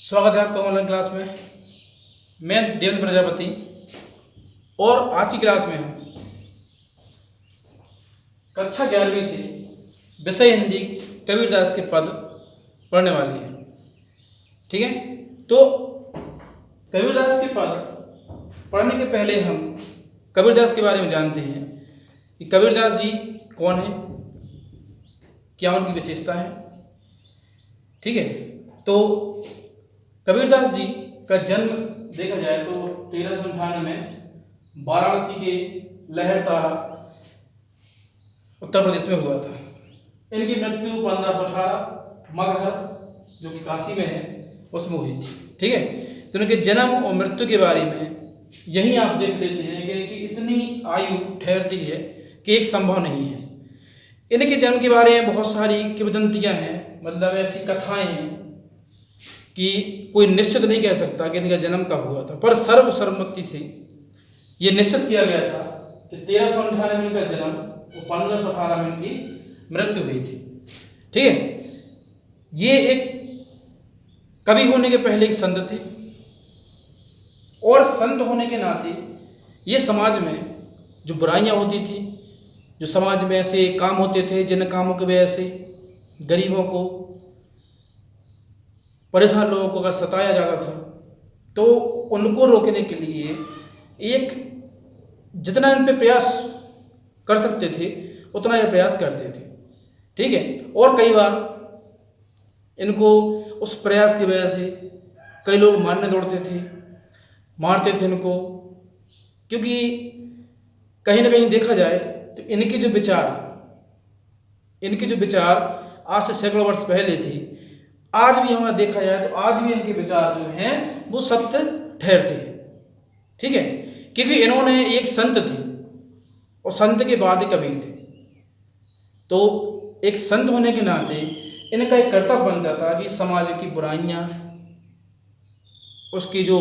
स्वागत है आपका ऑनलाइन क्लास में। मैं देवेंद्र प्रजापति और आज की क्लास में हम कक्षा 11वीं से विषय हिंदी कबीरदास के पद पढ़ने वाले हैं। ठीक है, तो कबीरदास के पद पढ़ने के पहले हम कबीरदास के बारे में जानते हैं कि कबीरदास जी कौन है, क्या उनकी विशेषता है। ठीक है, तो कबीरदास जी का जन्म देखा जाए तो 1398 में वाराणसी के लहरतारा उत्तर प्रदेश में हुआ था। इनकी मृत्यु 1518 मगहर जो कि काशी में है उसमें हुई थी। ठीक है, तो इनके जन्म और मृत्यु के बारे में यही आप देख लेते हैं कि इतनी आयु ठहरती है कि एक संभव नहीं है। इनके जन्म के बारे में बहुत सारी किंवदंतियाँ हैं, मतलब ऐसी कथाएं हैं कि कोई निश्चित नहीं कह सकता कि इनका जन्म कब हुआ था, पर सर्वसम्मति से ये निश्चित किया गया था कि 1398 में इनका जन्म और 1518 में इनकी मृत्यु हुई थी। ठीक है, ये एक कवि होने के पहले एक संत थे और संत होने के नाते ये समाज में जो बुराइयां होती थी, जो समाज में ऐसे काम होते थे जिन कामों की वजह से गरीबों को, परेशान लोगों को अगर सताया जाता था, तो उनको रोकने के लिए एक जितना इन पे प्रयास कर सकते थे उतना ये प्रयास करते थे। ठीक है, और कई बार इनको उस प्रयास की वजह से कई लोग मारने दौड़ते थे, मारते थे इनको, क्योंकि कहीं ना कहीं देखा जाए तो इनके जो विचार आज से सैकड़ों वर्ष पहले थे, आज भी हमारा देखा जाए तो आज भी इनके विचार जो हैं वो सत्य ठहरते हैं। ठीक है, क्योंकि इन्होंने एक संत थे और संत के बाद एक कबीर थे, तो एक संत होने के नाते इनका एक कर्तव्य बनता था कि समाज की बुराइयां, उसकी जो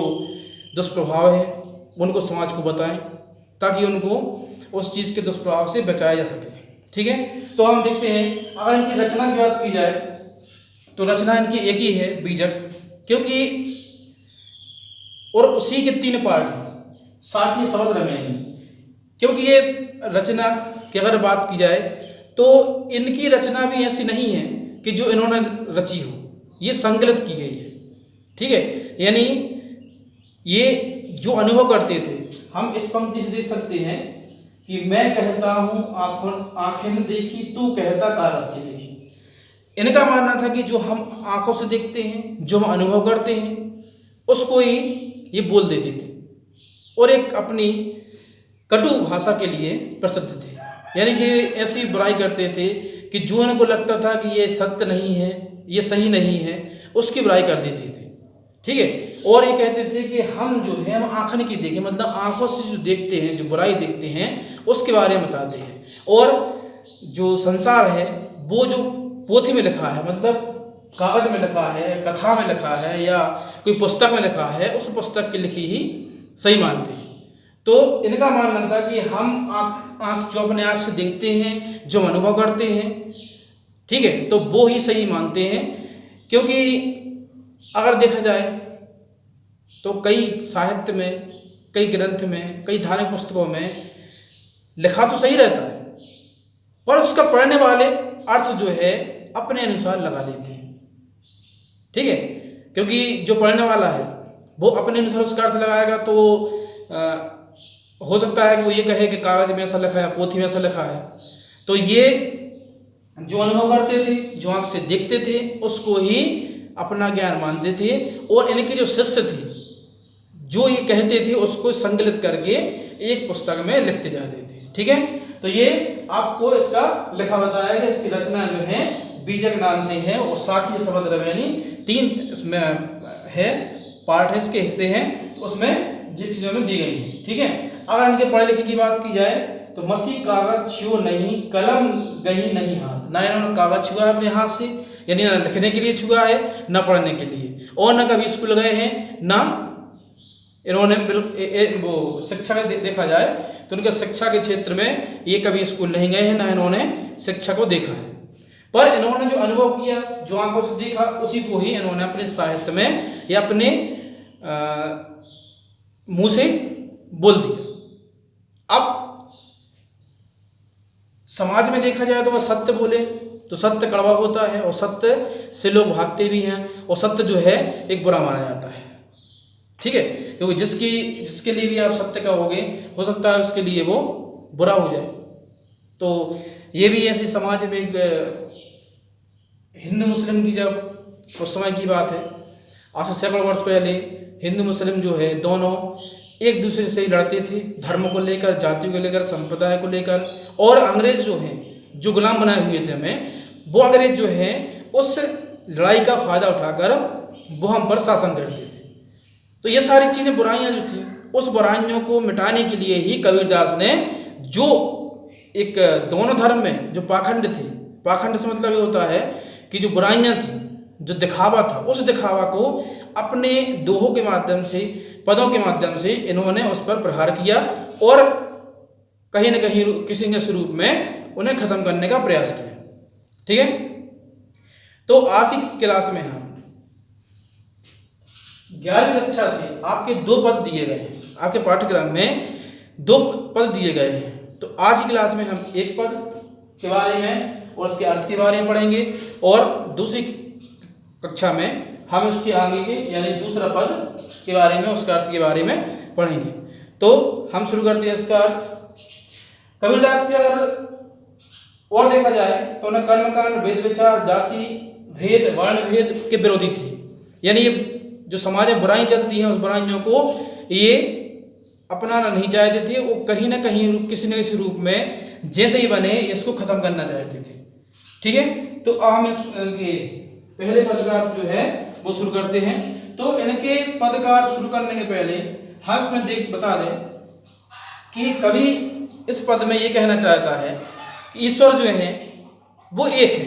दुष्प्रभाव है उनको समाज को बताएं ताकि उनको उस चीज़ के दुष्प्रभाव से बचाया जा सके। ठीक है, तो हम देखते हैं अगर इनकी रचना की बात की जाए तो रचना इनकी एक ही है, बीजक, क्योंकि और उसी के 3 पार्ट हैं, साथ ही शब्द रमेनी। क्योंकि ये रचना की अगर बात की जाए तो इनकी रचना भी ऐसी नहीं है कि जो इन्होंने रची हो, ये संकलित की गई है। ठीक है, यानी ये जो अनुभव करते थे, हम इस पंक्ति से देख सकते हैं कि मैं कहता हूँ आंखें ने देखी, तू कहता कागज की देखी। इनका मानना था कि जो हम आंखों से देखते हैं, जो हम अनुभव करते हैं, उसको ही ये बोल देते थे और एक अपनी कटु भाषा के लिए प्रसिद्ध थे। यानी कि ऐसी बुराई करते थे कि जो इनको लगता था कि ये सत्य नहीं है, ये सही नहीं है, उसकी बुराई कर देते थे। ठीक है, और ये कहते थे कि हम जो है हम आँखन की देखें, मतलब आंखों से जो देखते हैं, जो बुराई देखते हैं उसके बारे में बताते हैं, और जो संसार है वो जो पोथी में लिखा है, मतलब कागज में लिखा है, कथा में लिखा है या कोई पुस्तक में लिखा है, उस पुस्तक की लिखी ही सही मानते हैं। तो इनका मानना था कि हम आँख जो अपने आँख से देखते हैं, जो अनुभव करते हैं, ठीक है, तो वो ही सही मानते हैं। क्योंकि अगर देखा जाए तो कई साहित्य में, कई ग्रंथ में, कई धार्मिक पुस्तकों में लिखा तो सही रहता है, पर उसका पढ़ने वाले अर्थ जो है अपने अनुसार लगा लेते हैं। ठीक है, क्योंकि जो पढ़ने वाला है वो अपने अनुसार उसका अर्थ लगाएगा, तो हो सकता है कि वो ये कहे कि कागज में ऐसा लिखा है, पोथी में ऐसा लिखा है। तो ये जो अनुभव करते थे, जो आँख से देखते थे, उसको ही अपना ज्ञान मानते थे, और इनके जो शिष्य थे जो ये कहते थे उसको संकलित करके एक पुस्तक में लिखते जाते थे। ठीक है, तो ये आपको इसका लिखा बताया कि इसकी रचना जो है बीजक नाम से है, और साथ ही शब्द रवेनी 3 इसमें है, पार्ट है, इसके हिस्से हैं, उसमें जिन चीज़ों में दी गई है। ठीक है, अगर इनके पढ़े लिखे की बात की जाए तो मसी कागज छुओ नहीं, कलम गही नहीं हाथ। ना इन्होंने कागज छुआ है अपने हाथ से, यानी ना लिखने के लिए छुआ है, ना पढ़ने के लिए, और ना कभी स्कूल गए हैं, ना इन्होंने वो शिक्षा का देखा जाए तो उनके शिक्षा के क्षेत्र में ये कभी स्कूल नहीं गए हैं, ना इन्होंने शिक्षा को देखा है। पर इन्होंने जो अनुभव किया, जो आंखों से देखा, उसी को ही इन्होंने अपने साहित्य में या अपने मुंह से बोल दिया। अब समाज में देखा जाए तो वह सत्य बोले तो सत्य कड़वा होता है और सत्य से लोग भागते भी हैं और सत्य जो है एक बुरा माना जाता है। ठीक है, क्योंकि जिसके लिए भी आप सत्य कहोगे हो सकता है उसके लिए वो बुरा हो जाए। तो ये भी ऐसे समाज में एक हिंदू मुस्लिम की जब उस समय की बात है, आज से सैकड़ों वर्ष पहले हिंदू मुस्लिम जो है दोनों एक दूसरे से लड़ते थे, धर्म को लेकर, जातियों को लेकर, संप्रदाय को लेकर। और अंग्रेज जो हैं, जो गुलाम बनाए हुए थे हमें, वो अंग्रेज जो हैं उस लड़ाई का फ़ायदा उठाकर वो हम पर शासन करते थे। तो ये सारी चीज़ें, बुराइयां जो थी, उस बुराइयों को मिटाने के लिए ही कबीरदास ने जो एक दोनों धर्म में जो पाखंड थे, पाखंड से मतलब ये होता है कि जो बुराइयां थी, जो दिखावा था, उस दिखावा को अपने दोहों के माध्यम से, पदों के माध्यम से इन्होंने उस पर प्रहार किया और कहीं न कहीं किसी न स्वरूप में उन्हें खत्म करने का प्रयास किया। ठीक है, तो आज की क्लास में हम 11वीं कक्षा से आपके 2 पद दिए गए हैं, आपके पाठ्यक्रम में 2 पद दिए गए हैं। तो आज की क्लास में हम एक पद के बारे में और उसके अर्थ के बारे में पढ़ेंगे और दूसरी कक्षा में हम इसके आगे के यानी दूसरा पद के बारे में, उसका अर्थ के बारे में पढ़ेंगे। तो हम शुरू करते हैं इसका अर्थ। कबीरदास के अगर और देखा जाए तो उन्हें कर्मकांड, वेद विचार, जाति भेद, वर्ण भेद के विरोधी थे। यानी ये जो समाज में बुराई चलती हैं, उस बुराइयों को ये अपनाना नहीं चाहते थे। वो कहीं ना कहीं किसी न किसी रूप में जैसे ही बने इसको खत्म करना चाहते थे। ठीक है, तो अब हम इसके पहले पद का अर्थ जो है वो शुरू करते हैं। तो इनके पद का अर्थ शुरू करने के पहले हम इसमें बता दें कि कवि इस पद में ये कहना चाहता है कि ईश्वर जो है वो एक है,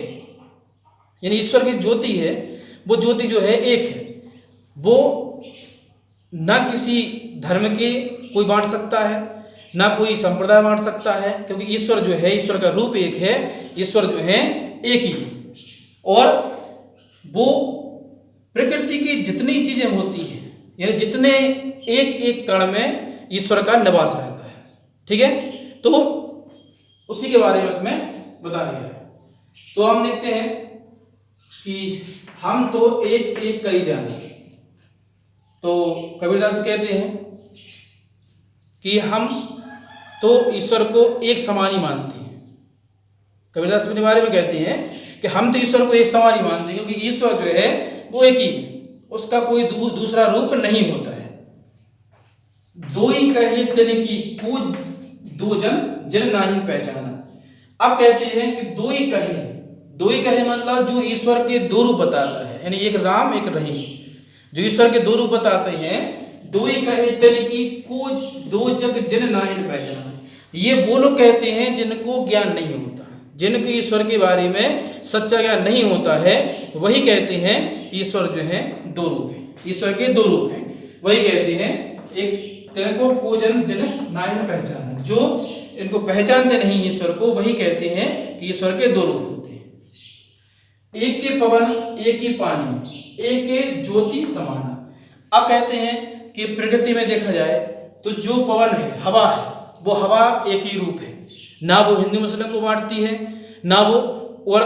यानी ईश्वर की ज्योति है, वो ज्योति जो है एक है। वो ना किसी धर्म के कोई बांट सकता है, ना कोई संप्रदाय बांट सकता है, क्योंकि ईश्वर जो है, ईश्वर का रूप एक है, ईश्वर जो है एक ही है। और वो प्रकृति की जितनी चीजें होती हैं, यानी जितने एक एक कण में ईश्वर का निवास रहता है। ठीक है, तो उसी के बारे में उसमें बताया गया है। तो हम देखते हैं कि हम तो एक एक करी जाने। तो कबीरदास कहते हैं कि हम तो ईश्वर को एक समान ही मानते हैं। कबीरदास अपने बारे में कहते हैं कि हम तो ईश्वर को एक समान ही मानते हैं, क्योंकि ईश्वर जो है वो एक ही है, उसका कोई दूसरा रूप नहीं होता है। दो ही कहे तिन की पूज दो जन जिन नाही पहचाना। अब कहते हैं कि दो ही कहे मतलब जो ईश्वर के 2 रूप बताता है, यानी एक राम एक रहीम, जो ईश्वर के 2 रूप बताते हैं। दो ही कहे तिन की को दो जग जिन नाही पहचाना। ये वो लोग कहते हैं जिनको ज्ञान नहीं होता, जिनको ईश्वर के बारे में सच्चा ज्ञान नहीं होता है, वही कहते हैं कि ईश्वर जो है 2 रूप है, ईश्वर के 2 रूप हैं। वही कहते हैं एक तिनको को जन जिन नाही पहचाना, जो इनको पहचानते नहीं ईश्वर को, वही कहते हैं कि ईश्वर के 2 रूप होते हैं। एक के पवन एक ही पानी एक के ज्योति समाना। अब कहते हैं कि प्रकृति में देखा जाए तो जो पवन है, हवा है, वो हवा एक ही रूप है, ना वो हिंदू मुस्लिम को बांटती है, ना वो और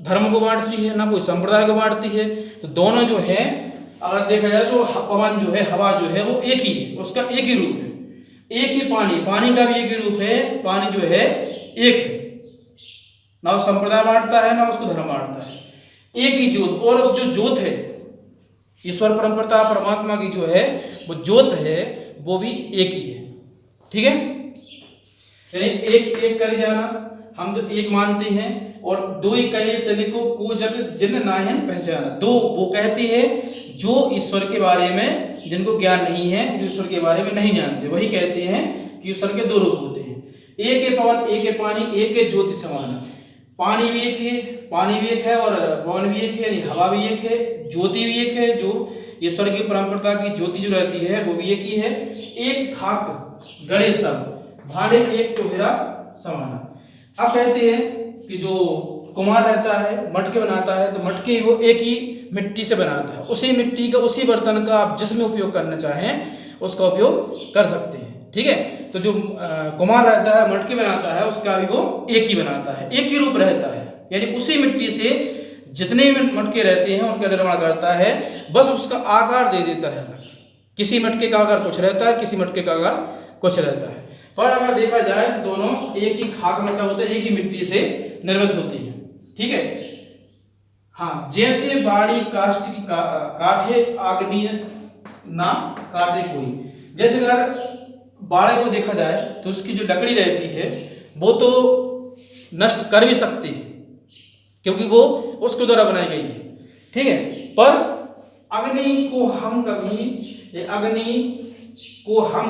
धर्म को बांटती है, ना कोई संप्रदाय को बांटती है। तो दोनों जो है अगर देखा जाए तो पवन जो है, हवा जो है वो एक ही है, उसका एक ही रूप है। एक ही पानी का भी एक ही रूप है, पानी जो है एक है, ना उस संप्रदाय बांटता है, ना उसको धर्म बांटता है, एक ही ज्योत। और उस जो ज्योत है, ईश्वर परमपिता परमात्मा की जो है वो ज्योत है, वो भी एक ही है। ठीक है, यानी एक एक कर जाना, हम तो एक मानते हैं। और दो ही कहे तनिको को जग जिन नाहन पहचाना। 2 वो कहते हैं जो ईश्वर के बारे में जिनको ज्ञान नहीं है, जो ईश्वर के बारे में नहीं जानते, वही कहते हैं कि ईश्वर के 2 रूप होते हैं। एक है पवन एक है पानी एक है ज्योति समाना। पानी भी एक है और पवन भी एक है, यानी हवा भी एक है, ज्योति भी एक है, जो ईश्वर की परंपरा की ज्योति जो रहती है वो भी एक ही है। एक खाक गणेश सब भाड़े एक तो हेरा समाना। अब कहते हैं कि जो कुम्हार रहता है, मटके बनाता है, तो मटके वो एक ही मिट्टी से बनाता है। उसी मिट्टी का, उसी बर्तन का आप जिसमें उपयोग करना चाहें उसका उपयोग कर सकते हैं। ठीक है, तो जो कुम्हार रहता है, मटके बनाता है, उसका भी वो एक ही बनाता है, एक ही रूप रहता है। यानी उसी मिट्टी से जितने भी मटके रहते हैं उनका निर्माण करता है, बस उसका आकार दे देता है अलग। किसी मटके का आकार कुछ रहता है, किसी मटके का आकार कुछ रहता है। पर अगर देखा जाए तो दोनों एक ही खाक मतलब होता है, एक ही मिट्टी से निर्मित होती है। ठीक है, हाँ, जैसे बाड़ी काष्ठ की काठे आग्नि ना काटे कोई। जैसे अगर बाड़े को देखा जाए तो उसकी जो लकड़ी रहती है वो तो नष्ट कर भी सकती है, क्योंकि वो उसके द्वारा बनाई गई है। ठीक है, पर अग्नि को हम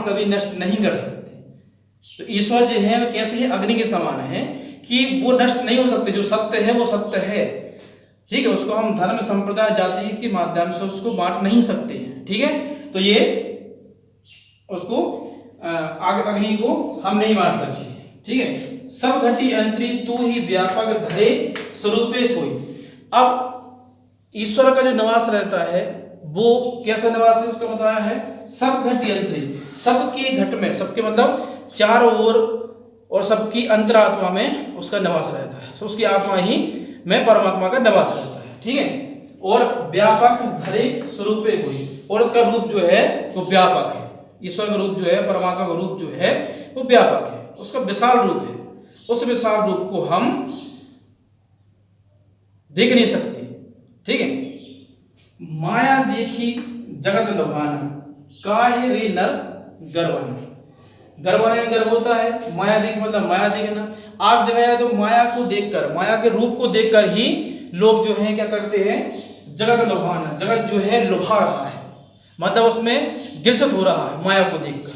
कभी नष्ट नहीं कर सकते। तो ईश्वर जो है वो कैसे है, अग्नि के समान है कि वो नष्ट नहीं हो सकते। जो सत्य है वो सत्य है। ठीक है, उसको हम धर्म संप्रदाय जाति के माध्यम से उसको बांट नहीं सकते हैं। ठीक है, तो ये उसको अग्नि को हम नहीं बांट सकते। ठीक है, सब घटी अंतरी तू ही व्यापक धरे स्वरूपे सोई। अब ईश्वर का जो निवास रहता है वो कैसा निवास है उसका बताया है, सब घटी अंतरी, सबके घट में, सबके मतलब चारों ओर और सबकी अंतरात्मा में उसका निवास रहता है। तो उसकी आत्मा ही में परमात्मा का निवास रहता है। ठीक है, और व्यापक धरे स्वरूपे कोई, और उसका रूप जो है वो व्यापक है। ईश्वर का रूप जो है, परमात्मा का रूप जो है वो व्यापक है, उसका विशाल रूप है। उस विशाल रूप को हम देख नहीं सकते। ठीक है, माया देखी जगत लुभाना, काहे रे नर गर्वाना। गर्वाने में गर्व होता है, माया देख मतलब माया देखना। आज देखा जाए तो माया को देखकर, माया के रूप को देखकर ही लोग जो हैं क्या करते हैं, जगत लुभाना, जगत जो है लुभा रहा है, मतलब उसमें ग्रसित हो रहा है माया को देखकर।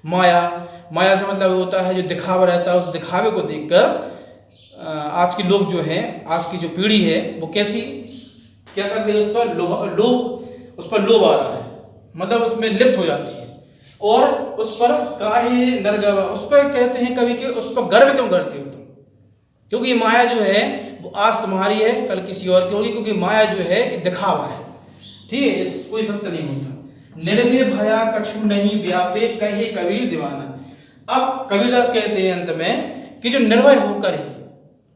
माया से मतलब होता है जो दिखावा रहता है, उस दिखावे को देखकर आज के लोग जो हैं, आज की जो पीढ़ी है वो कैसी क्या कर रही है, उस पर लोभ आ रहा है, मतलब उसमें लिप्त हो जाती है। और उस पर काहे नरगवा, उस पर कहते हैं कभी कि उस पर गर्व क्यों करते हो तुम, क्योंकि माया जो है वो आज तुम्हारी है कल किसी और की होगी, क्योंकि माया जो है दिखावा है। ठीक है, कोई सत्य नहीं होता। निर्भय भया कछु नहीं व्यापे कहे कबीर दीवाना। अब कबीरदास कहते हैं अंत में कि जो निर्भय होकर ही,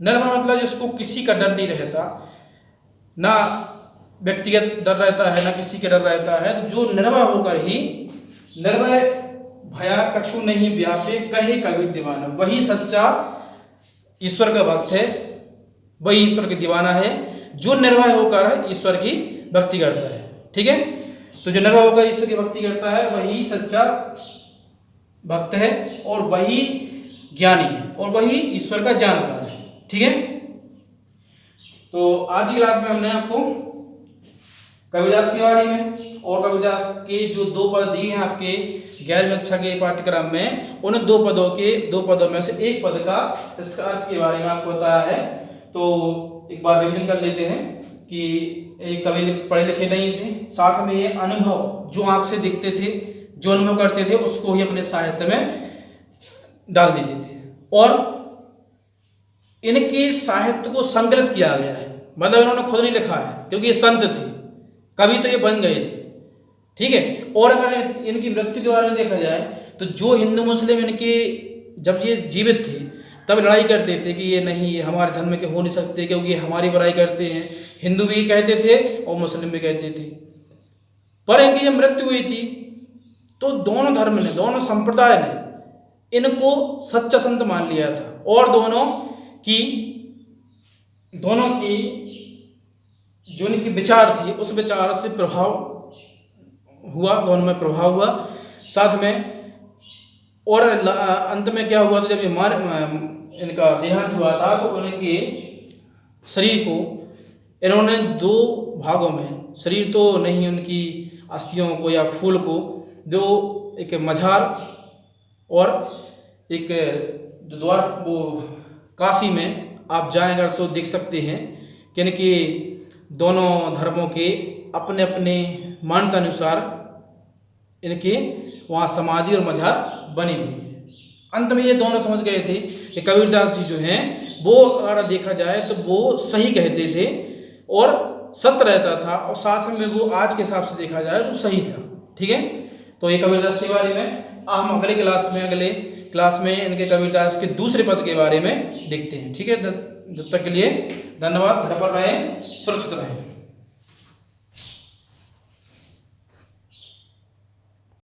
निर्भय मतलब जिसको किसी का डर नहीं रहता, ना व्यक्तिगत डर रहता है ना किसी के डर रहता है, तो जो निर्भय होकर ही, निर्भय भया कछु नहीं व्यापे कहे कबीर दीवाना, वही सच्चा ईश्वर का भक्त है, वही ईश्वर की दीवाना है जो निर्भय होकर ईश्वर की भक्ति करता है। ठीक है, तो जो निर्भय होकर ईश्वर की भक्ति करता है वही सच्चा भक्त है, और वही ज्ञानी है, और वही ईश्वर का जानकार है। ठीक है, तो आज की क्लास में हमने आपको कबीरदास के बारे में और कबीरदास के जो 2 पद दिए हैं आपके 11वीं कक्षा के पाठ्यक्रम में, उन 2 पदों में से एक पद का इसका अर्थ के बारे में आपको बताया है। तो एक बार रिवीजन कर लेते हैं कि एक कवि पढ़े लिखे नहीं थे, साथ में ये अनुभव जो आंख से दिखते थे, जो अनुभव करते थे, उसको ही अपने साहित्य में डाल देते थे, और इनके साहित्य को संकलित किया गया है। मतलब इन्होंने खुद नहीं लिखा है, क्योंकि ये संत थे, कवि तो ये बन गए थे। ठीक है, और अगर इनकी मृत्यु के बारे में देखा जाए तो जो हिंदू मुस्लिम इनके जब ये जीवित थे तब लड़ाई करते थे कि ये नहीं, ये हमारे धर्म के हो नहीं सकते, क्योंकि ये हमारी बुराई करते हैं। हिंदू भी कहते थे और मुस्लिम भी कहते थे। पर इनकी जब मृत्यु हुई थी तो दोनों धर्म ने, दोनों संप्रदाय ने इनको सच्चा संत मान लिया था, और दोनों की जो इनकी विचार थी उस विचार से प्रभाव हुआ, दोनों में प्रभाव हुआ साथ में। और अंत में क्या हुआ, तो जब ये इनका देहांत हुआ था तो उनके शरीर को इन्होंने 2 भागों में, शरीर तो नहीं, उनकी अस्थियों को या फूल को, जो एक मझार और एक जो द्वार, वो काशी में आप जाएं अगर तो देख सकते हैं कि इनके दोनों धर्मों के अपने अपने मान्यता अनुसार इनके वहाँ समाधि और मझार बनी हुई है। अंत में ये दोनों समझ गए थे कि कबीरदास जी जो हैं वो अगर देखा जाए तो वो सही कहते थे और सत्य रहता था, और साथ में वो आज के हिसाब से देखा जाए तो सही था। ठीक है, तो ये कबीरदास के बारे में हम अगले क्लास में इनके कबीरदास के दूसरे पद के बारे में देखते हैं। ठीक है, जब तक के लिए धन्यवाद। घर पर रहें, सुरक्षित रहें।